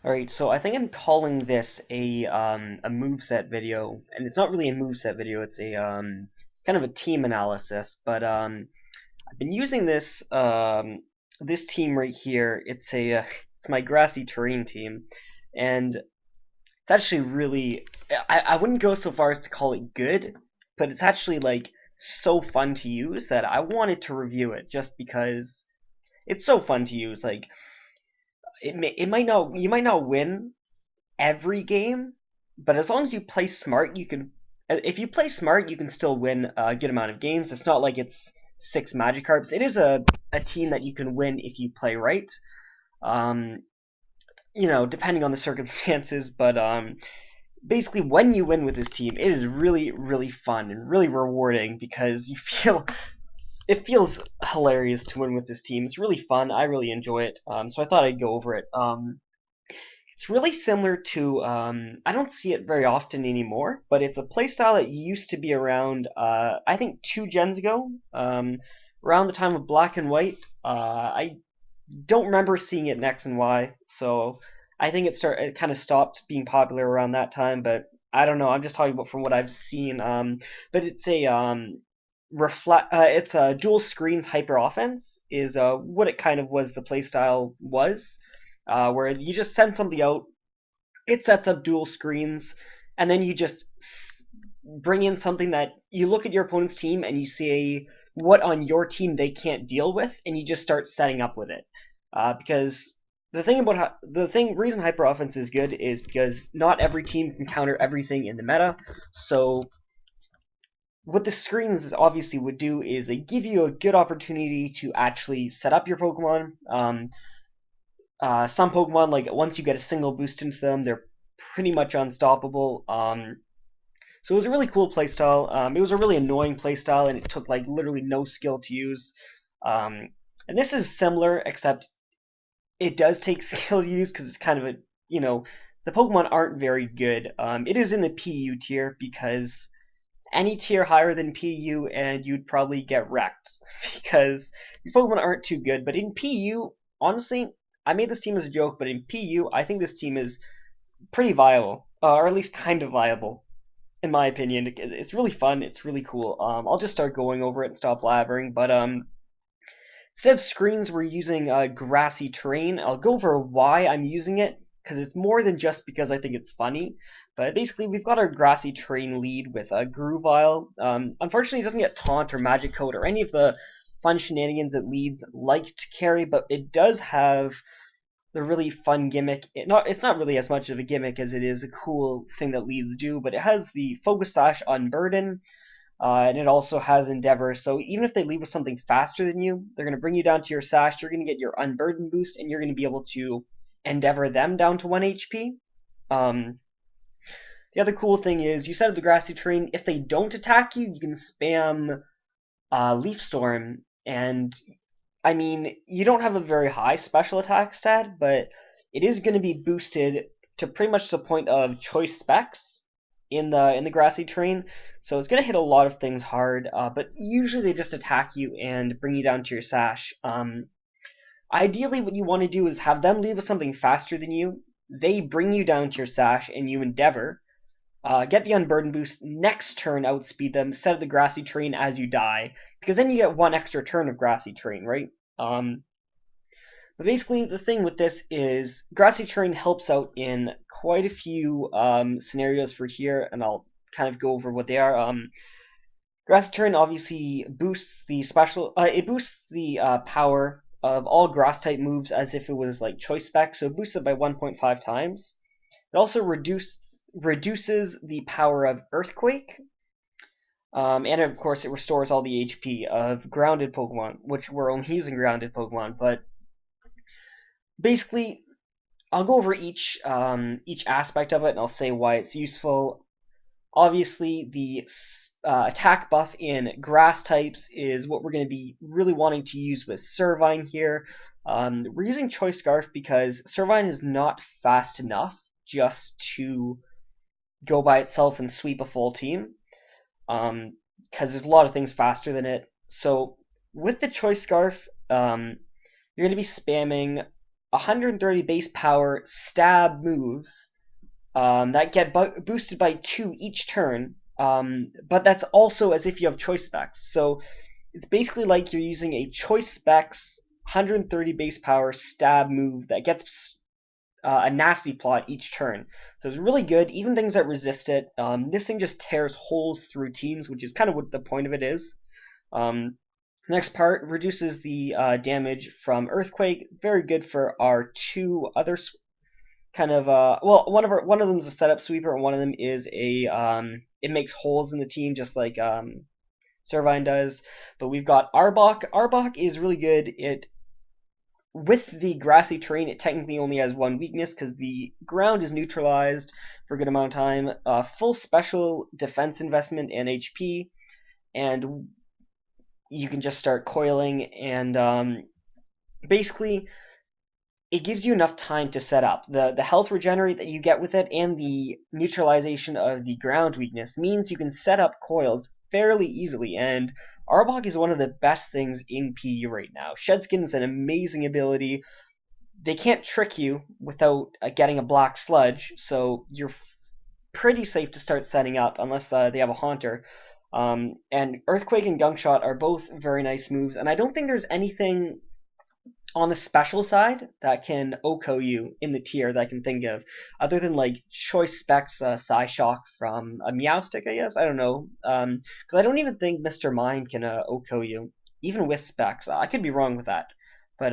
Alright, so I think I'm calling this a moveset video, and it's not really a moveset video, it's a kind of a team analysis, but I've been using this team right here. It's my Grassy Terrain team, and it's actually really I wouldn't go so far as to call it good, but it's actually like so fun to use that I wanted to review it just because it's so fun to use. Like it might not you might not win every game, but as long as you play smart, you can. If you play smart, you can still win a good amount of games. It's not like it's six Magikarps. It is a team that you can win if you play right. Um, depending on the circumstances, but basically, when you win with this team, it is really, really fun and really rewarding because it feels hilarious to win with this team. It's really fun. I really enjoy it. So I thought I'd go over it. It's really similar to I don't see it very often anymore, but it's a playstyle that used to be around I think 2 gens ago, around the time of Black and White. I don't remember seeing it in X and Y, so I think it kind of stopped being popular around that time. But I don't know. I'm just talking about from what I've seen. But it's a dual screens hyper offense is what it kind of was. The playstyle was where you just send something out, it sets up dual screens, and then you just bring in something that you look at your opponent's team and you see what on your team they can't deal with, and you just start setting up with it. Because the reason hyper offense is good is because not every team can counter everything in the meta. So what the screens obviously would do is they give you a good opportunity to actually set up your Pokemon. Some Pokemon, like once you get a single boost into them, they're pretty much unstoppable. So it was a really cool playstyle. It was a really annoying playstyle, and it took like literally no skill to use. And this is similar, except it does take skill to use because it's kind of the Pokemon aren't very good. It is in the PU tier because any tier higher than PU and you'd probably get wrecked because these Pokemon aren't too good. But in PU, honestly, I made this team as a joke, but in PU, I think this team is pretty viable, or at least kind of viable, in my opinion. It's really fun. It's really cool. I'll just start going over it and stop blabbering. But instead of screens, we're using Grassy Terrain. I'll go over why I'm using it because it's more than just because I think it's funny. But basically, we've got our Grassy Terrain lead with a Groovile. Unfortunately, it doesn't get Taunt or Magic Coat or any of the fun shenanigans that leads like to carry, but it does have the really fun gimmick. It's not really as much of a gimmick as it is a cool thing that leads do, but it has the Focus Sash Unburden, and it also has Endeavor. So even if they leave with something faster than you, they're going to bring you down to your Sash. You're going to get your Unburden boost, and you're going to be able to Endeavor them down to 1 HP. The other cool thing is you set up the Grassy Terrain. If they don't attack you, you can spam Leaf Storm, and I mean, you don't have a very high special attack stat, but it is going to be boosted to pretty much the point of choice specs in the Grassy Terrain. So it's going to hit a lot of things hard, but usually they just attack you and bring you down to your Sash. Ideally, what you want to do is have them leave with something faster than you. They bring you down to your Sash, and you Endeavor. Get the Unburden boost, next turn outspeed them, set up the Grassy Terrain as you die, because then you get one extra turn of Grassy Terrain, right? But basically, the thing with this is Grassy Terrain helps out in quite a few scenarios for here, and I'll kind of go over what they are. Grassy Terrain obviously boosts the it boosts the power of all Grass type moves as if it was like choice spec, so it boosts it by 1.5 times. It also reduces the power of Earthquake, and of course it restores all the HP of grounded Pokemon, which we're only using grounded Pokemon. But basically, I'll go over each aspect of it, and I'll say why it's useful. Obviously, the attack buff in grass types is what we're going to be really wanting to use with Servine here. We're using Choice Scarf because Servine is not fast enough just to go by itself and sweep a full team, because there's a lot of things faster than it. So with the Choice Scarf, you're going to be spamming 130 base power stab moves that get boosted by 2 each turn. But that's also as if you have choice specs. So it's basically like you're using a choice specs 130 base power stab move that gets a nasty plot each turn. So it's really good. Even things that resist it. This thing just tears holes through teams, which is kind of what the point of it is. Next part reduces the damage from earthquake. Very good for our 2 other kind of well, one of them is a setup sweeper, and one of them is a it makes holes in the team just like Servine does. But we've got Arbok. Arbok is really good. It with the grassy terrain, it technically only has 1 weakness because the ground is neutralized for a good amount of time. Full special defense investment and HP, and you can just start coiling, and basically it gives you enough time to set up. The health regenerate that you get with it and the neutralization of the ground weakness means you can set up coils fairly easily, and Arbok is one of the best things in PU right now. Shedskin is an amazing ability. They can't trick you without getting a black sludge, so you're pretty safe to start setting up unless they have a Haunter. And Earthquake and Gunk are both very nice moves, and I don't think there's anything on the special side that can OHKO you in the tier that I can think of, other than like choice specs Psyshock from a Meowstic, I guess. I don't know, because I don't even think Mr. Mime can OHKO you, even with specs. I could be wrong with that, but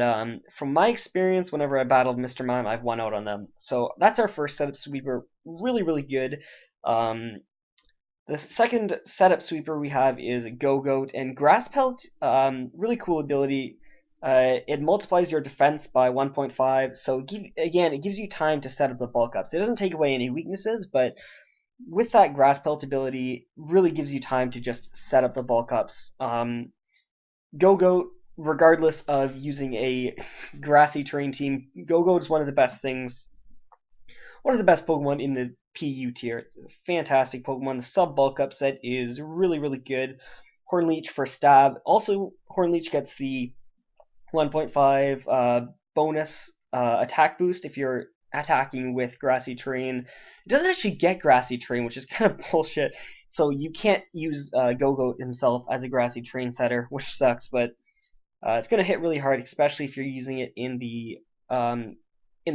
from my experience, whenever I battled Mr. Mime, I've won out on them. So that's our first setup sweeper, really really good. The second setup sweeper we have is Go-Goat, and Grass Pelt, really cool ability. It multiplies your defense by 1.5, so again, it gives you time to set up the bulk ups. It doesn't take away any weaknesses, but with that Grass Pelt ability, really gives you time to just set up the bulk ups. Go-Goat, regardless of using a grassy terrain team, Go-Goat is one of the best things, one of the best Pokemon in the PU tier. It's a fantastic Pokemon. The sub bulk up set is really, really good. Hornleech for stab. Also, Hornleech gets the 1.5 bonus attack boost if you're attacking with Grassy Terrain. It doesn't actually get Grassy Terrain, which is kind of bullshit. So you can't use Go-Goat himself as a Grassy Terrain setter, which sucks. But it's gonna hit really hard, especially if you're using it in the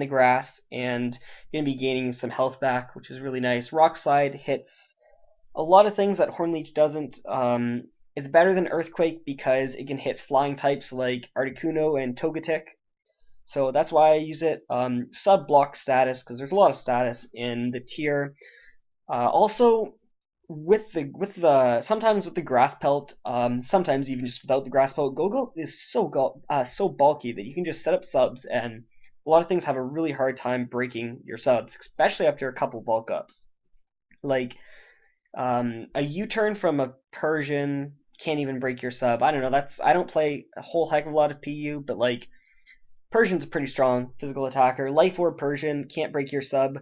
grass, and you're gonna be gaining some health back, which is really nice. Rock Slide hits a lot of things that Hornleech doesn't. It's better than Earthquake because it can hit flying types like Articuno and Togetic. So that's why I use it. Sub block status, because there's a lot of status in the tier. Also, with the sometimes with the Grass Pelt, sometimes even just without the Grass Pelt, Go-Go is so bulky that you can just set up subs, and a lot of things have a really hard time breaking your subs, especially after a couple bulk ups. Like a U-turn from a Persian can't even break your sub. I don't know. I don't play a whole heck of a lot of PU, but like Persian's a pretty strong physical attacker. Life Orb Persian can't break your sub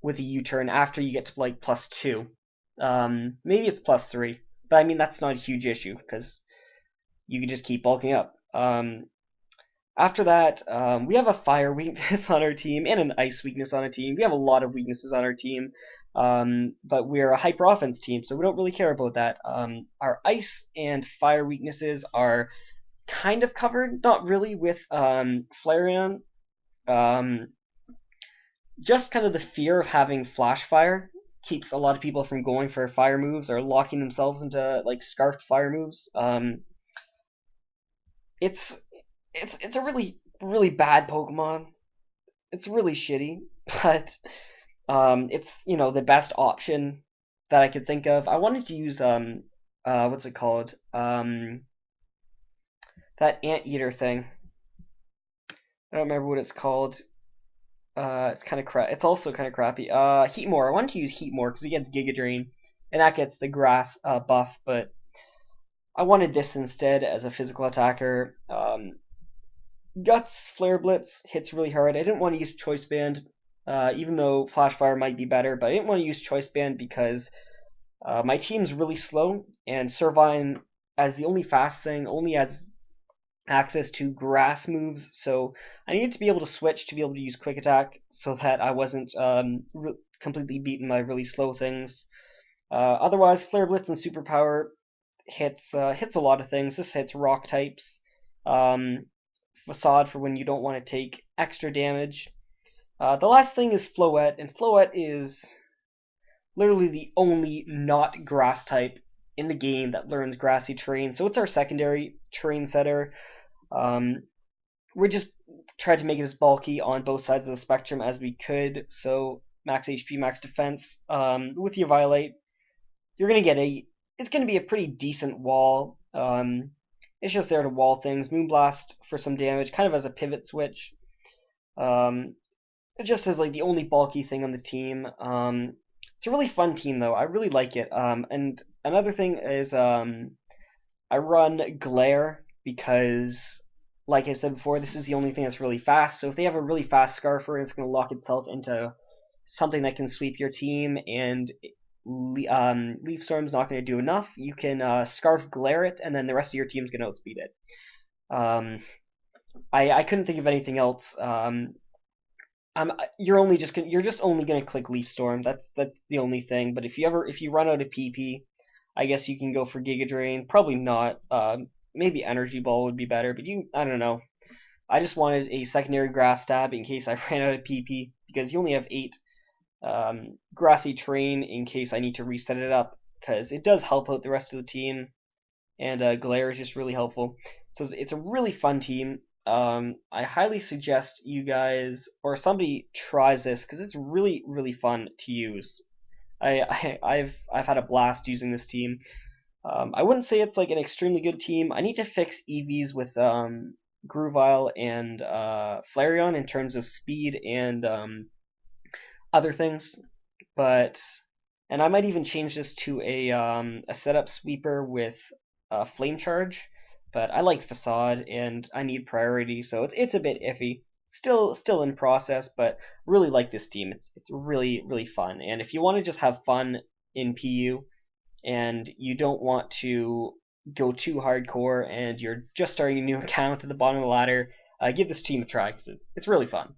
with a U-turn after you get to like +2. Maybe it's +3, but I mean that's not a huge issue because you can just keep bulking up. After that, we have a fire weakness on our team and an ice weakness on our team. We have a lot of weaknesses on our team, but we're a hyper offense team, so we don't really care about that. Our ice and fire weaknesses are kind of covered, not really with Flareon. Just kind of the fear of having flash fire keeps a lot of people from going for fire moves or locking themselves into like scarfed fire moves. It's a really really bad Pokemon. It's really shitty, but it's the best option that I could think of. I wanted to use what's it called, that anteater thing. I don't remember what it's called. It's kind of It's also kind of crappy. Heatmore. I wanted to use Heatmore because it gets Giga Drain, and that gets the grass buff. But I wanted this instead as a physical attacker. Guts Flare Blitz hits really hard. I didn't want to use Choice Band, even though Flash Fire might be better. But I didn't want to use Choice Band because my team's really slow, and Servine as the only fast thing only has access to grass moves, so I needed to be able to switch to be able to use quick attack so that I wasn't completely beaten by really slow things. Otherwise, Flare Blitz and Superpower hits a lot of things. This hits rock types. Um, Facade for when you don't want to take extra damage. The last thing is Floette, and Floette is literally the only not grass type in the game that learns Grassy Terrain. So it's our secondary terrain setter. Um, we just tried to make it as bulky on both sides of the spectrum as we could. So max HP, max defense. With your Violate, you're gonna get it's gonna be a pretty decent wall. It's just there to wall things. Moonblast for some damage, kind of as a pivot switch. Um, just as like the only bulky thing on the team. It's a really fun team though. I really like it. And another thing is I run Glare because, like I said before, this is the only thing that's really fast. So if they have a really fast Scarfer, it's going to lock itself into something that can sweep your team, and Leaf Storm's not going to do enough. You can Scarf Glare it, and then the rest of your team's going to outspeed it. I couldn't think of anything else. You're just only gonna click Leaf Storm. That's the only thing. But if you run out of PP, I guess you can go for Giga Drain. Probably not. Maybe Energy Ball would be better. But I don't know. I just wanted a secondary Grass Stab in case I ran out of PP, because you only have 8 Grassy Terrain in case I need to reset it up, because it does help out the rest of the team, and Glare is just really helpful. So it's a really fun team. I highly suggest you guys or somebody tries this because it's really fun to use. I've had a blast using this team. I wouldn't say it's like an extremely good team. I need to fix EVs with Groovile and Flareon in terms of speed and other things, and I might even change this to a setup sweeper with Flame Charge. But I like Facade and I need priority, so it's a bit iffy. Still in process, but really like this team. It's really fun. And if you want to just have fun in PU and you don't want to go too hardcore and you're just starting a new account at the bottom of the ladder, give this team a try because it's really fun.